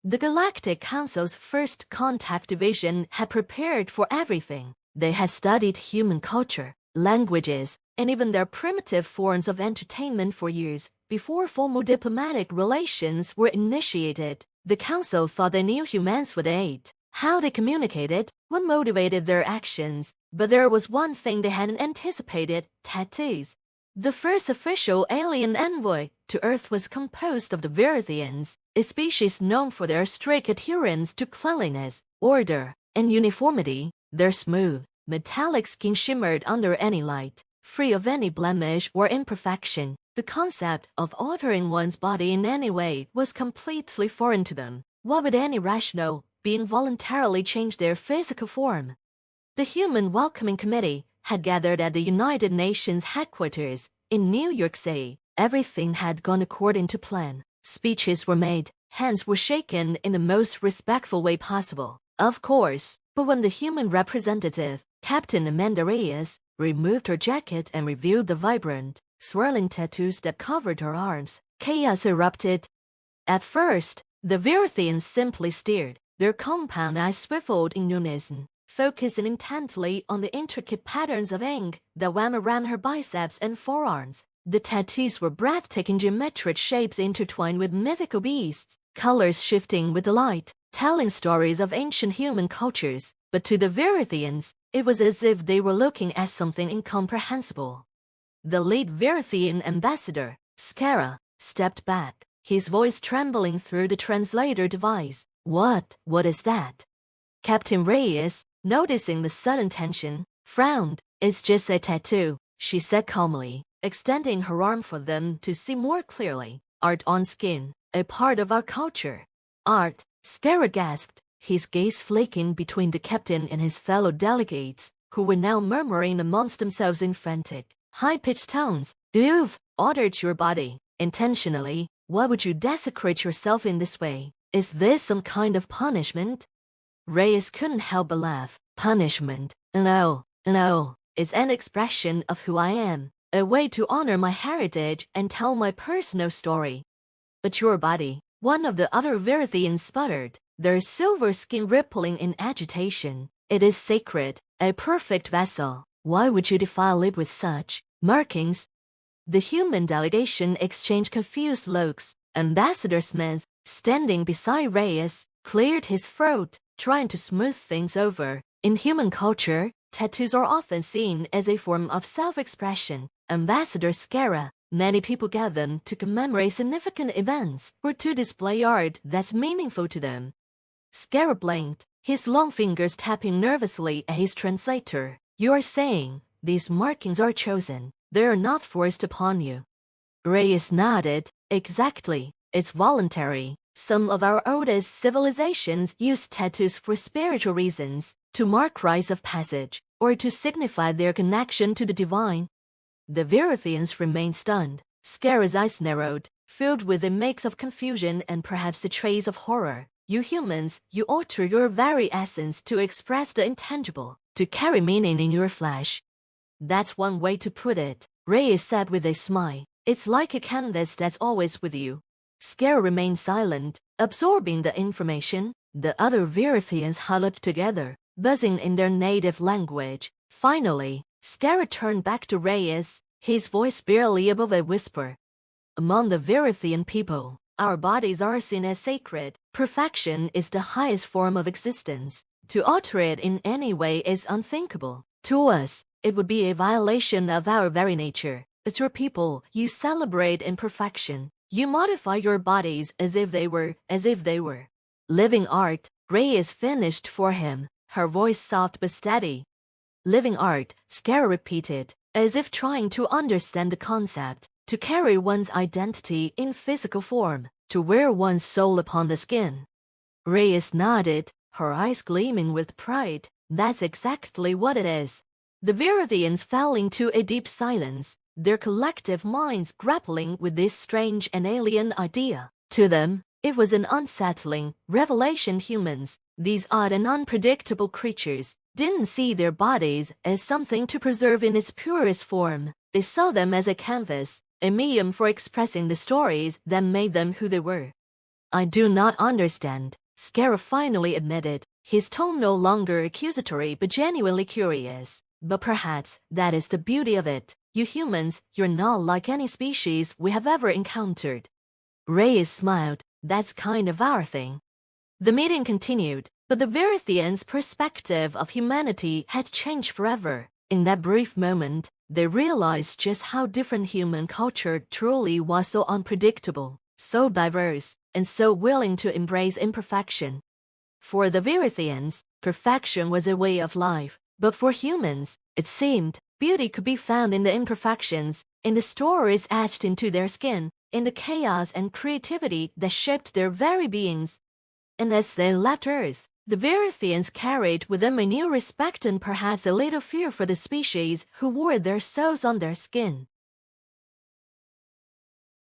The Galactic Council's First Contact Division had prepared for everything. They had studied human culture, languages, and even their primitive forms of entertainment for years before formal diplomatic relations were initiated. The Council thought they knew humans for the eight, how they communicated, what motivated their actions, but there was one thing they hadn't anticipated: tattoos. The first official alien envoy to Earth was composed of the Virithians, a species known for their strict adherence to cleanliness, order, and uniformity. Their smooth, metallic skin shimmered under any light, free of any blemish or imperfection. The concept of altering one's body in any way was completely foreign to them. Why would any rational being voluntarily change their physical form? The Human Welcoming Committee had gathered at the United Nations headquarters in New York City. Everything had gone according to plan. Speeches were made, hands were shaken in the most respectful way possible, of course. But when the human representative, Captain Amanda Reyes, removed her jacket and revealed the vibrant, swirling tattoos that covered her arms, chaos erupted. At first, the Virithians simply stared, their compound eyes swiveled in unison, focusing intently on the intricate patterns of ink that wound around her biceps and forearms. The tattoos were breathtaking geometric shapes intertwined with mythical beasts, colors shifting with the light, telling stories of ancient human cultures. But to the Virithians, it was as if they were looking at something incomprehensible. The lead Virithian ambassador, Skara, stepped back, his voice trembling through the translator device. What is that? Captain Reyes, noticing the sudden tension, frowned. It's just a tattoo, she said calmly, extending her arm for them to see more clearly. Art on skin, a part of our culture. Art, Skara gasped, his gaze flicking between the captain and his fellow delegates, who were now murmuring amongst themselves in frantic, high-pitched tones. You've altered your body, intentionally. Why would you desecrate yourself in this way? Is this some kind of punishment? Reyes couldn't help but laugh. Punishment? No, it's an expression of who I am, a way to honor my heritage and tell my personal story. But your body, one of the other Virithians sputtered, their silver skin rippling in agitation. It is sacred, a perfect vessel. Why would you defile it with such markings? The human delegation exchanged confused looks. Ambassador Smith, standing beside Reyes, cleared his throat, trying to smooth things over. In human culture, tattoos are often seen as a form of self-expression. Ambassador Skara, many people gather to commemorate significant events or to display art that's meaningful to them. Skara blinked, his long fingers tapping nervously at his translator. You are saying these markings are chosen. They are not forced upon you. Reyes nodded. Exactly. It's voluntary. Some of our oldest civilizations used tattoos for spiritual reasons, to mark rites of passage, or to signify their connection to the divine. The Virithians remained stunned. Skara's eyes narrowed, filled with a mix of confusion and perhaps a trace of horror. You humans, you alter your very essence to express the intangible, to carry meaning in your flesh. That's one way to put it, Reyes said with a smile. It's like a canvas that's always with you. Skara remained silent, absorbing the information. The other Virithians huddled together, buzzing in their native language. Finally, Skara turned back to Reyes, his voice barely above a whisper. Among the Virithian people, our bodies are seen as sacred. Perfection is the highest form of existence. To alter it in any way is unthinkable. To us, it would be a violation of our very nature. But your people, you celebrate imperfection. You modify your bodies as if they were living art. Reyes finished for him, her voice soft but steady. Living art, Skara repeated, as if trying to understand the concept. To carry one's identity in physical form, to wear one's soul upon the skin. Reyes nodded, her eyes gleaming with pride. That's exactly what it is. The Virithians fell into a deep silence, their collective minds grappling with this strange and alien idea. To them, it was an unsettling revelation. Humans, these odd and unpredictable creatures, didn't see their bodies as something to preserve in its purest form. They saw them as a canvas, a medium for expressing the stories that made them who they were. I do not understand, Scarra finally admitted, his tone no longer accusatory but genuinely curious. But perhaps that is the beauty of it. You humans, you're not like any species we have ever encountered. Reyes smiled. That's kind of our thing. The meeting continued, but the Verithians' perspective of humanity had changed forever. In that brief moment, they realized just how different human culture truly was, so unpredictable, so diverse, and so willing to embrace imperfection. For the Verithians, perfection was a way of life, but for humans, it seemed, beauty could be found in the imperfections, in the stories etched into their skin, in the chaos and creativity that shaped their very beings. And as they left Earth, the Verithians carried with them a new respect and perhaps a little fear for the species who wore their souls on their skin.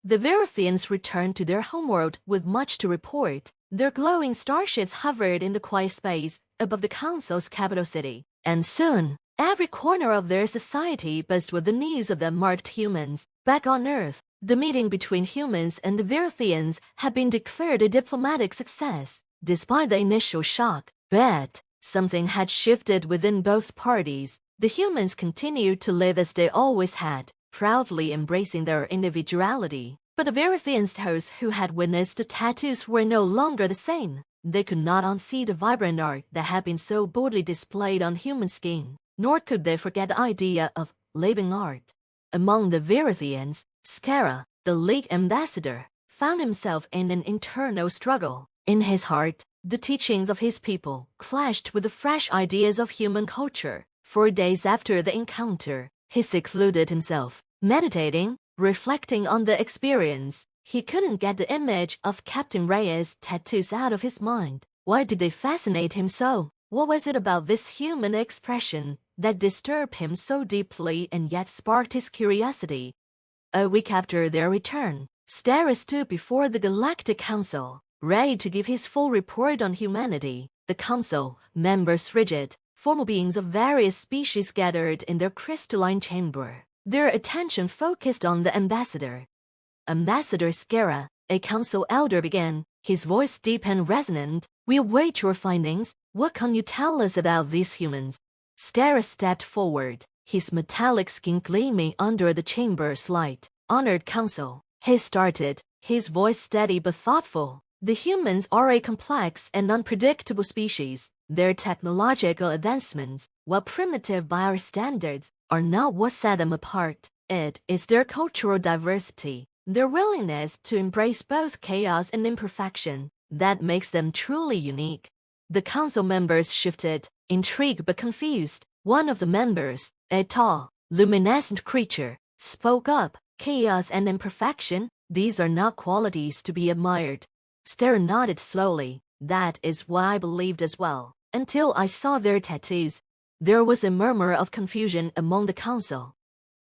The Verithians returned to their homeworld with much to report. Their glowing starships hovered in the quiet space above the Council's capital city, and soon, every corner of their society buzzed with the news of the marked humans. Back on Earth, the meeting between humans and the Verithians had been declared a diplomatic success, despite the initial shock. But something had shifted within both parties. The humans continued to live as they always had, proudly embracing their individuality. But the Verithians, those who had witnessed the tattoos, were no longer the same. They could not unsee the vibrant art that had been so boldly displayed on human skin, nor could they forget the idea of living art. Among the Verithians, Scarra, the League ambassador, found himself in an internal struggle. In his heart, the teachings of his people clashed with the fresh ideas of human culture. 4 days after the encounter, he secluded himself, meditating, reflecting on the experience. He couldn't get the image of Captain Reyes' tattoos out of his mind. Why did they fascinate him so? What was it about this human expression that disturbed him so deeply and yet sparked his curiosity? A week after their return, Scarra stood before the Galactic Council, ready to give his full report on humanity. The council, members rigid, formal beings of various species gathered in their crystalline chamber, their attention focused on the ambassador. Ambassador Scarra, a council elder, began, his voice deep and resonant. We await your findings. What can you tell us about these humans? Scarra stepped forward, his metallic skin gleaming under the chamber's light. Honored council, he started, his voice steady but thoughtful. The humans are a complex and unpredictable species. Their technological advancements, while primitive by our standards, are not what set them apart. It is their cultural diversity, their willingness to embrace both chaos and imperfection, that makes them truly unique. The council members shifted, intrigued but confused. One of the members, a tall, luminescent creature, spoke up. Chaos and imperfection, these are not qualities to be admired. Scarra nodded slowly. That is what I believed as well, until I saw their tattoos. There was a murmur of confusion among the council.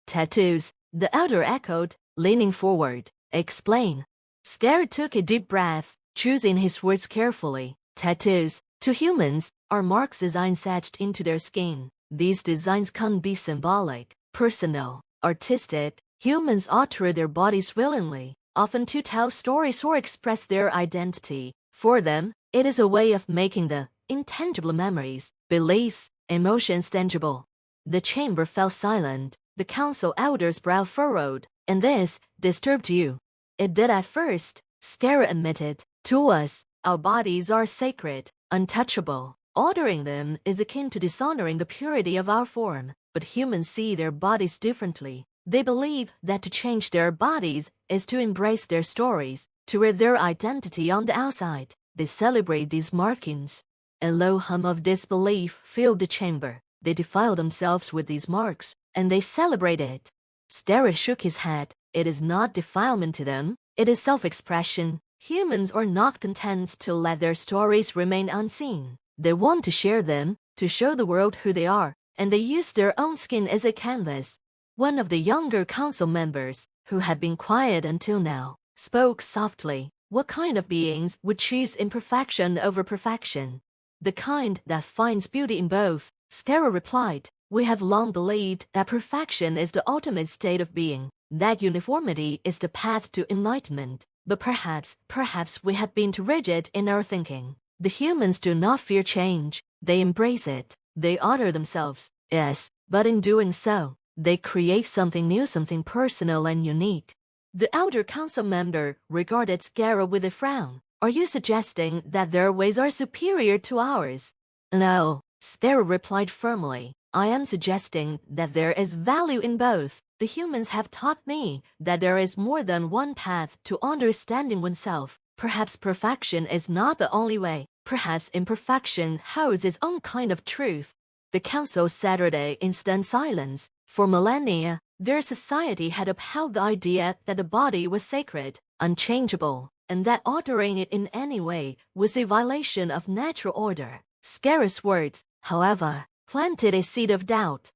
Tattoos, the elder echoed, leaning forward. Explain. Scarra took a deep breath, choosing his words carefully. Tattoos, to humans, are marks designs etched into their skin. These designs can be symbolic, personal, artistic. Humans alter their bodies willingly, often to tell stories or express their identity. For them, it is a way of making the intangible memories, beliefs, emotions tangible. The chamber fell silent. The council elder's brow furrowed. And this disturbed you? It did at first, Scarra admitted. To us, our bodies are sacred, untouchable. Altering them is akin to dishonoring the purity of our form. But humans see their bodies differently. They believe that to change their bodies is to embrace their stories, to wear their identity on the outside. They celebrate these markings. A low hum of disbelief filled the chamber. They defile themselves with these marks, and they celebrate it. Scarra shook his head. It is not defilement to them, it is self-expression. Humans are not content to let their stories remain unseen. They want to share them, to show the world who they are, and they use their own skin as a canvas. One of the younger council members, who had been quiet until now, spoke softly. What kind of beings would choose imperfection over perfection? The kind that finds beauty in both, Scarra replied. We have long believed that perfection is the ultimate state of being, that uniformity is the path to enlightenment. But perhaps we have been too rigid in our thinking. The humans do not fear change, they embrace it. They honor themselves, yes, but in doing so, they create something new, something personal and unique. The elder council member regarded Scarra with a frown. Are you suggesting that their ways are superior to ours? No, Scarra replied firmly. I am suggesting that there is value in both. The humans have taught me that there is more than one path to understanding oneself. Perhaps perfection is not the only way. Perhaps imperfection holds its own kind of truth. The council sat in stunned silence. For millennia, their society had upheld the idea that the body was sacred, unchangeable, and that altering it in any way was a violation of natural order. Scarra's words, however, planted a seed of doubt.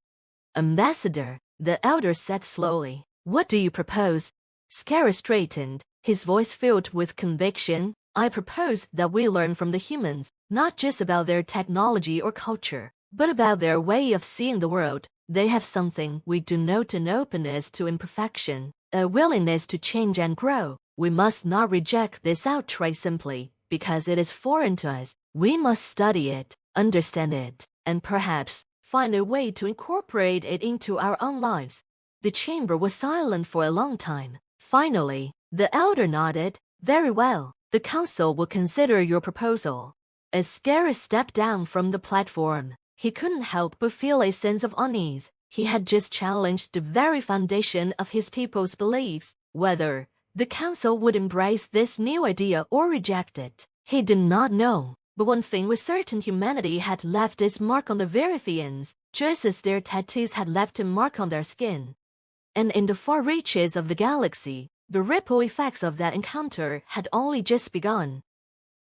Ambassador, the elder said slowly, what do you propose? Scarra straightened, his voice filled with conviction. I propose that we learn from the humans, not just about their technology or culture, but about their way of seeing the world. They have something we do not, an openness to imperfection, a willingness to change and grow. We must not reject this outright simply because it is foreign to us. We must study it, understand it, and perhaps find a way to incorporate it into our own lives. The chamber was silent for a long time. Finally, the elder nodded. Very well, the council will consider your proposal. As Scarra stepped down from the platform, he couldn't help but feel a sense of unease. He had just challenged the very foundation of his people's beliefs. Whether the council would embrace this new idea or reject it, he did not know. But one thing was certain: humanity had left its mark on the Verithians, just as their tattoos had left a mark on their skin. And in the far reaches of the galaxy, the ripple effects of that encounter had only just begun.